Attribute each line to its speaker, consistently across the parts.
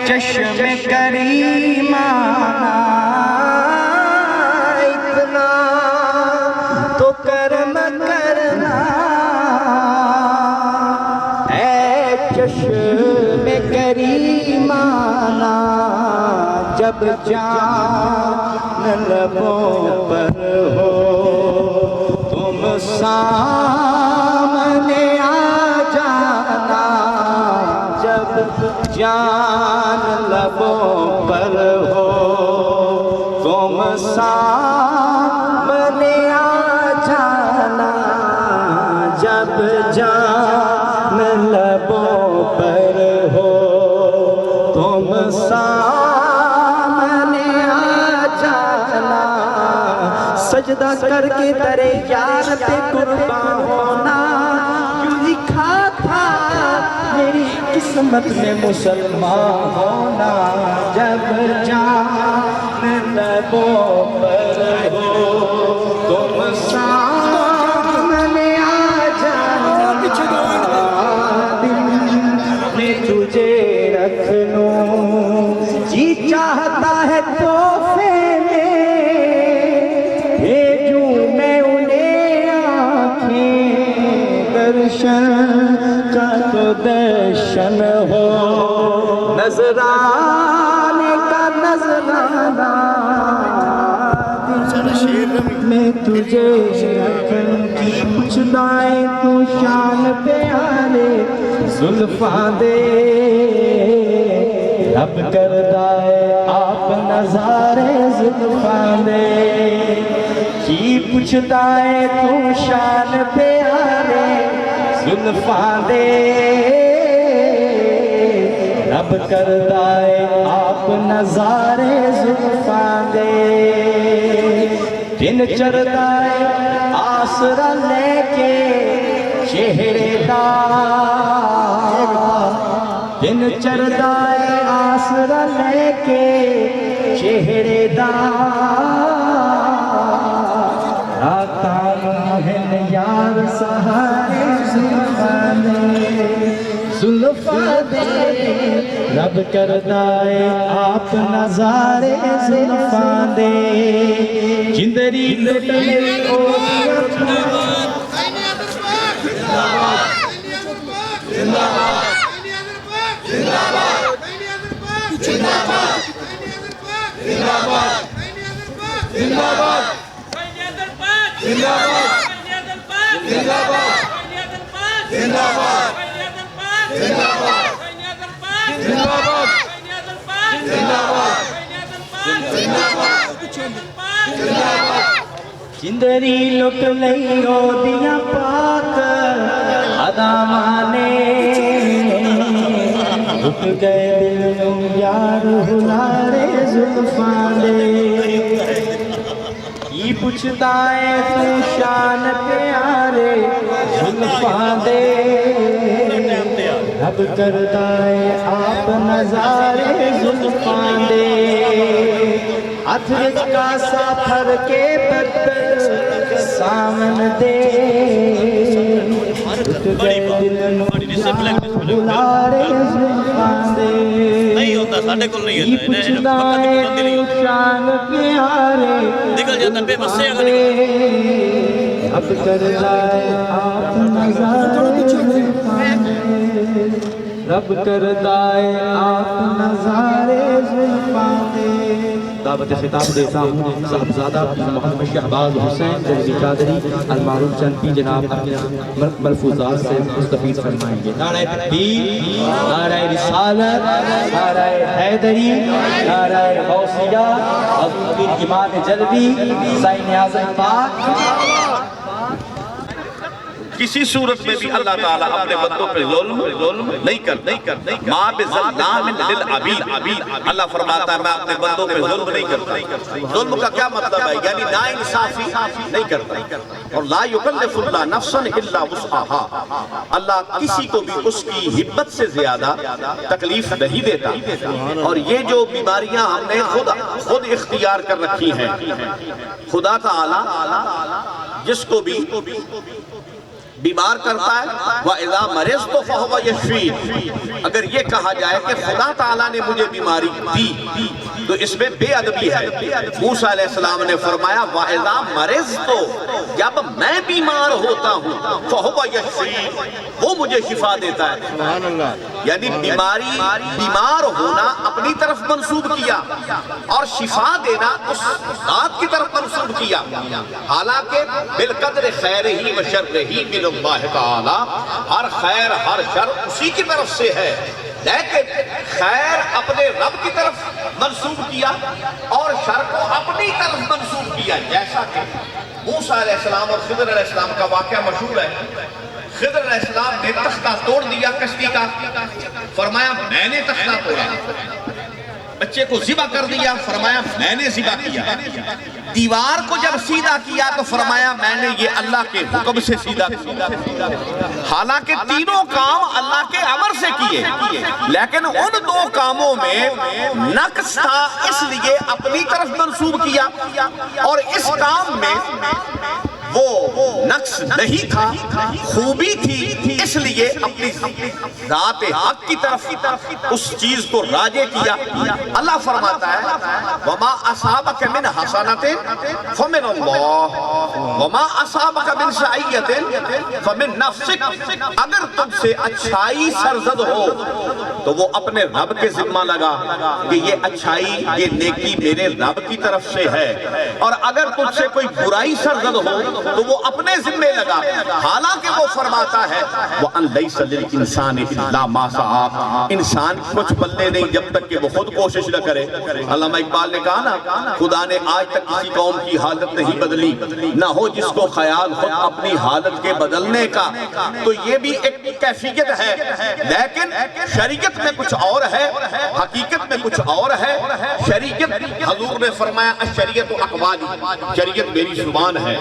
Speaker 1: چشم کریمانہ اتنا تو کرم کرنا، اے چشم کریمانہ جب جان لبوں پر ہو تم سامنے آ جانا، جب جان لبوں پر ہو تم سامنے آ جانا، جب جان لبوں پر ہو تم سامنے آ جانا، سجدہ کر کے درے یار پہ قربان ہونا، یوں لکھا تھا میری قسمت میں مسلمان ہونا، جب جان لبوں پر ہو تم سامنے آ جانا، دل میں تجھے رکھ لوں، جی چاہتا ہے تحفے میں بھیجوں میں انہیں آنکھیں، درشن کا تو درشن ہو، نظرانے کا نظرانہ، دل میں تجھے رکھن کی کچھ دائیں تو شان پیارے زلفاں دے، رب کردائے آپ نظارے زلفاں دے، کی پوچھدائے تو شان پیارے زلفاں دے، رب کردائے آپ نظارے زلفاں دے، دن چردائے آسرا لے کے چہرے دار، دن چردائے آسرا لے کے چہرے دار، راتاں ہیں یار سہارے زلفاں دے، زلفاں دے، رب کردائے آپ نظارے زلفاں دے، جندری لٹے او جندری لٹ لئیو دیا پاک ادامانے، لٹ گئے دل میں یار ہلارے زلفاں دے، کی پوچھدائے تو شان پیارے زلفاں دے، رب کردائے آپ نظارے زلفاں دے، ہتھ وچ کاسا پھر کے بدل سامن دے، اٹھ گئے دل نوں بلارے زلفاں دے، کی پوچھدائے تو شان پیارے زلفاں دے، اب کردائے آپ نظارے زلفاں دے، رب کردائے آپ نظارے زلفاں دے۔ دعوت خطاب دیتا ہوں صاحبزادہ محمد شہباز حسین جلوی قادری المعروف چنپی، جناب اپنے ملفوظات سے مستفید فرمائیں گے۔ نعرہ تکبیر، نعرہ رسالت، نعرہ حیدری، نعرہ غوثیہ، حضور امام جلوی حسین اعظم پاک۔
Speaker 2: کسی صورت میں بھی اللہ تعالیٰ اپنے بندوں پہ ظلم نہیں کرتا، ماں بے ظلام للعبید، اللہ فرماتا ہے میں اپنے بندوں پہ ظلم نہیں کرتا۔ ظلم کا کیا مطلب ہے؟ یعنی ناانصافی نہیں کرتا، اور لا یکلف اللہ نفسا الا وسعہا، اللہ کسی کو بھی اس کی ہمت سے زیادہ تکلیف نہیں دیتا۔ اور یہ جو بیماریاں ہم نے خود اختیار کر رکھی ہیں، خدا تعالیٰ جس کو بھی بیمار کرتا ہے وَإِذَا مَرِضْتُ فَهُوَ يَشْفِينِ۔ اگر یہ کہا جائے کہ خدا تعالیٰ نے مجھے بیماری دی تو اس میں بے ادبی ہے۔ موسیٰ علیہ السلام نے فرمایا وَإِذَا مَرِضْتُ، جب میں بیمار ہوتا ہوں فَهُوَ يَشْفِينِ، وہ مجھے شفا دیتا ہے۔ یعنی بیمار ہونا اپنی طرف منسوب کیا اور شفا دینا اس ذات کی طرف منسوب کیا، حالانکہ بالقدر خیرہی و شرہی من اللہ تعالی، ہر خیر ہر شر اسی کی طرف سے ہے، لیکن خیر اپنے رب کی طرف منسوب کیا اور شر کو اپنی طرف منسوب کیا۔ جیسا کہ موسیٰ علیہ السلام اور خضر علیہ السلام کا واقعہ مشہور ہے۔ خضر علیہ السلام نے تختہ توڑ دیا کشتی کا، فرمایا میں نے تختہ توڑا۔ بچے کو ذبح کر دیا، فرمایا میں نے ذبح کیا۔ دیوار کو جب سیدھا کیا تو فرمایا میں نے یہ اللہ کے حکم سے سیدھا کیا۔ حالانکہ تینوں کام اللہ کے امر سے کیے، لیکن ان دو کاموں میں نقص تھا اس لیے اپنی طرف منسوب کیا، اور اس کام میں وہ نقص نہیں تھا، خوبی تھی، اس لیے اپنی ذات حق کی طرف اس چیز کو راجع کیا۔ اللہ فرماتا ہے وَمَا أَصَابَكَ مِنْ حَسَنَةٍ فَمِنَ اللَّهِ وَمَا أَصَابَكَ مِنْ سَعِيَّةٍ فَمِنْ نَفْسِكَ، اگر تم سے اچھائی سرزد ہو تو وہ اپنے رب کے ذمہ لگا کہ یہ اچھائی یہ نیکی میرے رب کی طرف سے ہے، اور اگر تم سے کوئی برائی سرزد ہو تو وہ اپنے ذمہ لگا، حالانکہ وہ فرماتا ہے وَأَن لَيْسَ لِلْإِنسَانِ إِلَّا مَا سَعَىٰ، انسان کچھ بلے نہیں جب تک کہ وہ خود کوشش نہ کرے۔ علامہ اقبال نے کہا نا خدا نے آج تک کسی قوم کی حالت نہیں بدلی، نہ ہو جس کو خیال خود اپنی حالت کے بدلنے کا۔ تو یہ بھی ایک کیفیت ہے، لیکن شریعت میں کچھ اور ہے، حقیقت میں کچھ اور ہے۔ شریعت حضور نے فرمایا الشریعت اقوالی، شریعت میری زبان ہے،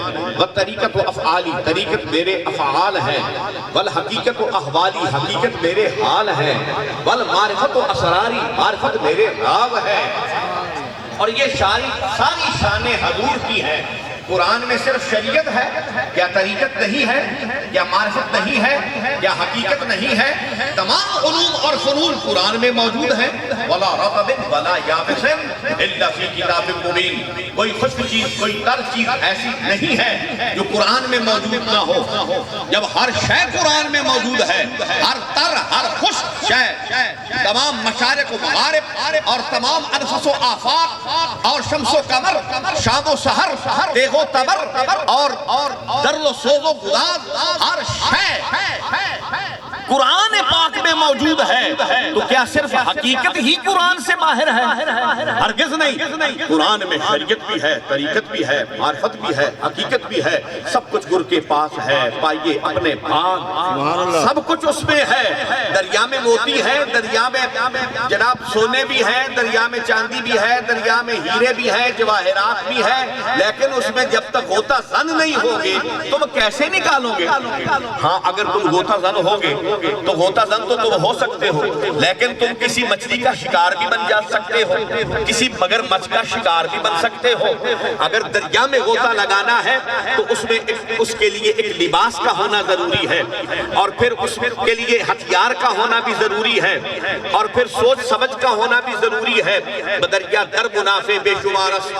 Speaker 2: طریقت و افعالی، طریقت میرے افعال ہیں، والحقیقت و احوالی، حقیقت میرے حال ہے، والمعرفت و اسراری، معرفت میرے راز ہے۔ اور یہ ساری شان حضور کی ہے۔ قرآن میں صرف شریعت ہے، کیا طریقت نہیں ہے، کیا معرفت نہیں ہے، کیا حقیقت نہیں ہے؟ تمام علوم اور فنون قرآن میں موجود ہیں۔ وَلَا رَطَبٍ وَلَا يَابِسٍ إِلَّا فِي كِتَابٍ مُبِينٍ، کوئی خشک چیز کوئی تر چیز ایسی نہیں ہے جو قرآن میں موجود نہ ہو۔ جب ہر شے قرآن میں موجود ہے، ہر تر ہر خشک شے، تمام مشارق و مغارب اور تمام انفس و آفاق اور شمس و قمر، شام و سحر، دیغ و تبر اور درل و سوز و گداز، ہر شے قرآن پاک میں موجود ہے۔ تو کیا صرف حقیقت ہی قرآن سے باہر ہے؟ ہرگز نہیں۔ قرآن میں شریعت بھی ہے، طریقت بھی ہے، معرفت بھی ہے، حقیقت بھی ہے، سب کچھ گر کے پاس ہے، پائیے اپنے پاس، سب کچھ اس میں ہے۔ دریا میں موتی ہے، دریا میں جناب سونے بھی ہے، دریا میں چاندی بھی ہے، دریا میں ہیرے بھی ہے، جواہرات بھی ہے، لیکن اس میں جب تک غوطہ زن نہیں ہوگے تم کیسے نکالو گے؟ ہاں اگر تم غوطہ زن ہوگے تو غوطہ زن تو تم ہو سکتے ہو، لیکن تم کسی مچھلی کا شکار بھی بن جا سکتے ہو، کسی مگر مچھ کا شکار بھی بن سکتے ہو۔ اگر دریا میں غوطہ لگانا ہے تو اس میں اس کے لیے ایک لباس کا ہونا ضروری ہے، اور پھر اس کے لیے ہتھیار کا ہونا بھی ضروری ہے، اور پھر سوچ سمجھ کا ہونا بھی ضروری ہے۔ بدریا در منافع بے شمارس،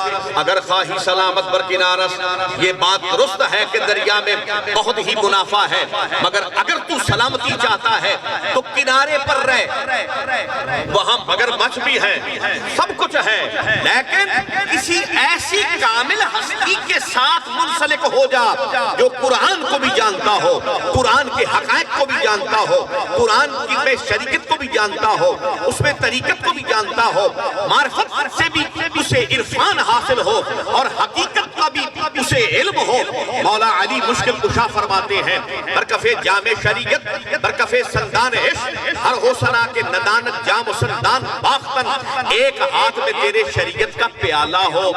Speaker 2: اگر خواہی سلامت برکنارس، یہ بات درست ہے کہ دریا میں بہت ہی منافع ہے، مگر اگر تو سلامتی چاہتا ہے تو کنارے پر رہ، وہاں مگر مچھ بھی ہے، سب کچھ ہے، لیکن کسی ایسی کامل ہستی کے ساتھ منسلک ہو جا جو قرآن کو بھی جانتا ہو، قرآن کے حقائق کو بھی جانتا ہو، قرآن کی میں شریعت کو بھی جانتا ہو، اس میں طریقت کو بھی جانتا ہو، معرفت سے بھی اسے عرفان حاصل ہو اور حقیقت کا بھی اسے علم ہو۔ مولا علی مشکل کشا فرماتے ہیں برکف جام شریعت برکف سندان عشق، ہر حسنا کے ندانت جام و سندان باختن، ایک ہاتھ میں تیرے شریعت کا پیالہ ہو،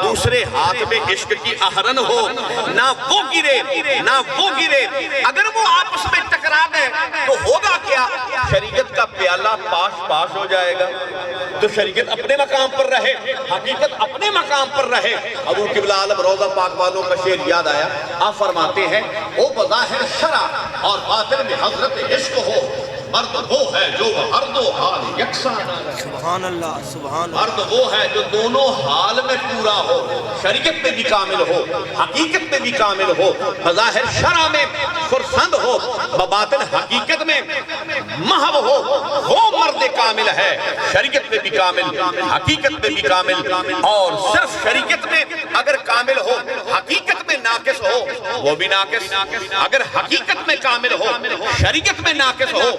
Speaker 2: دوسرے ہاتھ میں عشق کی اہرن ہو، نہ وہ گرے نہ وہ گرے، اگر وہ آپس میں ٹکرا ٹکرا گئے تو ہوگا کیا؟ شریعت کا پیالہ پاش ہو جائے گا، تو شریعت اپنے مقام پر رہے، حقیقت اپنے مقام پر رہے۔ حضور قبلہ عالم روضہ پاک والوں کا شعر یاد آیا، آپ فرماتے ہیں او بظاہر شرع اور باطن میں حضرت عشق ہو، مرد وہ ہے جو ہر دو حال یکساں نہ رہے۔
Speaker 3: سبحان اللہ، سبحان اللہ۔
Speaker 2: مرد وہ ہے جو دونوں حال میں پورا ہو، شریعت میں بھی کامل ہو، حقیقت میں بھی کامل ہو، بظاہر شرع میں خرسند ہو، بباطن حقیقت میں محو ہو، وہ مرد کامل ہے، شریعت میں بھی کامل، حقیقت میں بھی کامل۔ اور صرف شریعت میں اگر کامل ہو، حقیقت میں ناقص ہو، وہ بھی ناقص۔ اگر حقیقت میں کامل ہو، شریعت میں ناقص ہو،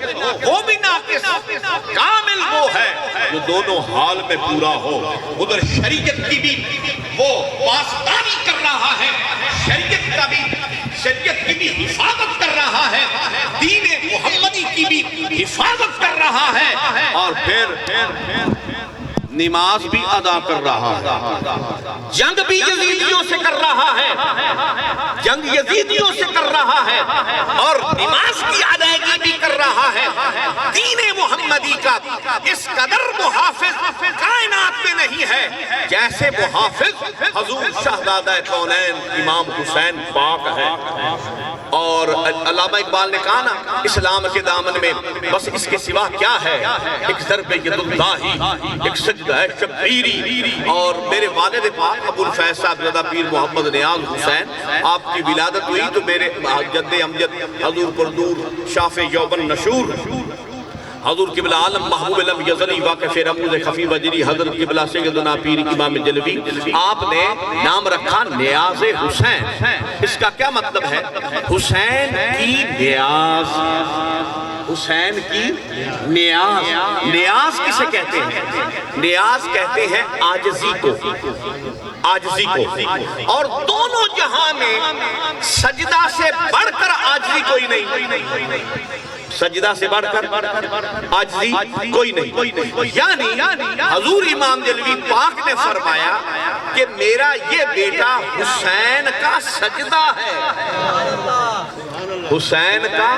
Speaker 2: وہ بھی ناقص۔ کامل وہ ہے جو دونوں حال میں پورا ہو۔ ادھر شریعت کی بھی وہ پاسداری کر رہا ہے، شریعت کی بھی حفاظت کر رہا ہے، دین محمدی کی بھی حفاظت کر رہا ہے، اور پھر نماز بھی ادا کر رہا ہے، جنگ بھی یزیدیوں سے کر رہا ہے، جنگ یزیدیوں سے کر رہا ہے، اور نماز کی ادائیگی بھی کر رہا ہے۔ دین محمدی کا اس قدر محافظ کائنات میں نہیں ہے جیسے محافظ حضور شہزادہ کونین امام حسین پاک ہے۔ اور علامہ اقبال نے کہا نا، اسلام کے دامن میں بس اس کے سوا کیا ہے، ایک ضرب ید اللہ، ایک سجدہ ہے شبیری۔ اور میرے والد پاک ابو الفیض صاحب زادہ پیر محمد نیاز حسین، آپ کی ولادت ہوئی تو میرے جد امجد حضور پردور شاف یوبن نشور حضور قبلہ عالم محبوب علم یزنی واقف رموز خفی وجری حضرت قبلہ سیدنا پیر امام جلوی، آپ نے نام رکھا نیاز حسین۔ اس کا کیا مطلب ہے؟ حسین کی نیاز، حسین کی نیاز۔ نیاز کسے کہتے ہیں؟ نیاز کہتے ہیں عاجزی کو، عاجزی کو۔ اور دونوں جہاں میں سجدہ سے بڑھ کر عاجزی کوئی نہیں، سجدہ سے بڑھ کر عاجزی کوئی نہیں۔ یعنی حضور امام جلوی پاک نے فرمایا کہ میرا یہ بیٹا حسین کا سجدہ ہے، حسین کا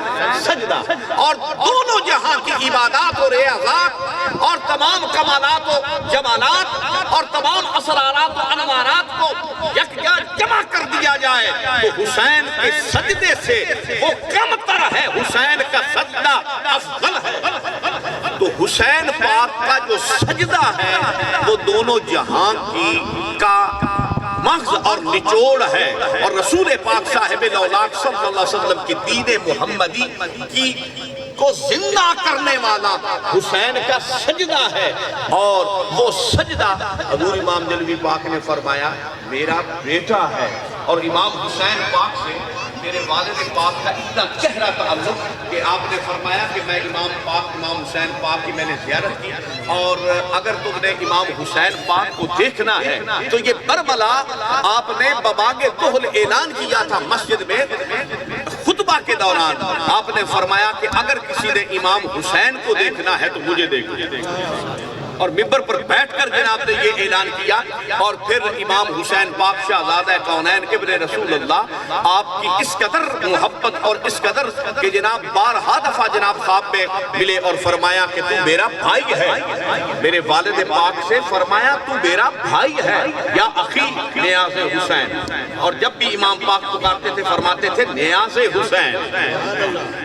Speaker 2: سجدہ، اور دونوں جہاں کی عبادات اور اعزاز اور تمام کمالات و جمالات اور تمام اسرارات و انوارات کو یکجا جمع کر دیا جائے تو حسین کے سجدے سے وہ کم تر ہے، حسین کا سجدہ افضل ہے۔ تو حسین پاک کا جو سجدہ ہے وہ دونوں جہاں کی کا مغز اور نچوڑ ہے، اور رسول پاک صاحب الاولاق صلی اللہ علیہ وسلم کی دین محمدی کی کو زندہ کرنے والا حسین کا سجدہ ہے۔ اور وہ سجدہ حضور امام جلوی پاک نے فرمایا میرا بیٹا ہے، اور امام حسین پاک سے میرے والد پاک کا اتنا گہرا تعلق کہ آپ نے فرمایا کہ میں امام حسین پاک کی میں نے زیارت کی، اور اگر تم نے امام حسین پاک کو دیکھنا ہے تو یہ کربلا آپ نے بباغ طہل اعلان کیا تھا مسجد میں خطبہ کے دوران۔ آپ نے فرمایا کہ اگر کسی نے امام حسین کو دیکھنا ہے تو مجھے دیکھنا، اور ممبر پر بیٹھ کر جناب نے یہ اعلان کیا۔ اور پھر امام حسین پاک شہزادہ کونین ابن رسول اللہ آپ کی اس قدر محبت اور اس قدر کہ جناب بارہا دفعہ جناب خواب میں ملے اور فرمایا کہ تو میرا بھائی ہے، میرے والد پاک سے فرمایا تو میرا بھائی ہے یا اخی نیاز حسین۔ اور جب بھی امام پاک پکارتے تھے فرماتے تھے نیاز حسین،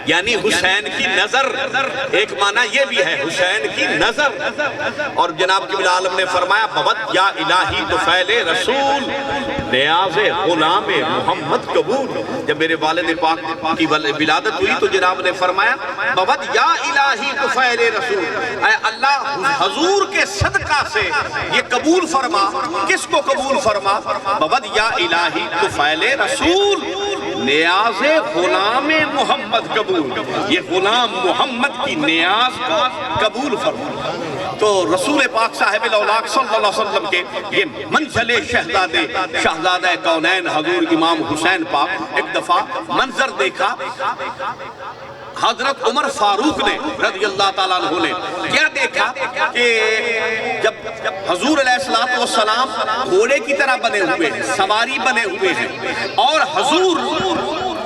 Speaker 2: یعنی حسین کی نظر، ایک معنی یہ بھی ہے حسین کی نظر۔ اور جناب قبلہ عالم نے فرمایا ببد یا الہی طفیل رسول نیاز غلام محمد قبول۔ جب میرے والد پاک کی ولادت ہوئی تو جناب نے فرمایا ببد یا الہی طفیل رسول، اے اللہ حضور کے صدقہ سے یہ قبول فرما۔ کس کو قبول فرما؟ ببد یا الہی طفیل رسول نیاز غلام محمد قبول، یہ غلام محمد کی نیاز کو قبول فرما۔ تو رسول پاک صاحب الاولاق صلی اللہ علیہ وسلم کے یہ منزل شہزادہ کونین حضور امام حسین پاک ایک دفعہ منظر دیکھا، حضرت عمر فاروق نے رضی اللہ تعالیٰ عنہ نے کیا دیکھا کہ جب حضور علیہ السلام گھوڑے کی طرح بنے ہوئے ہیں، سواری بنے ہوئے ہیں، اور حضور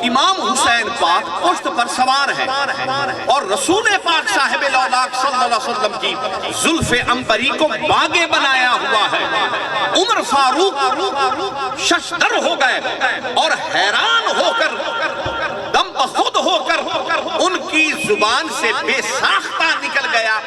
Speaker 2: امام حسین پاک پشت پر سوار ہے اور رسول پاک صاحب الاولاق صلی اللہ علیہ وسلم کی زلف عنبری کو باغے بنایا ہوا ہے۔ عمر فاروق ششدر ہو گئے اور حیران ہو کر دم بخود ہو کر ان کی زبان سے بے ساختہ نکل گیا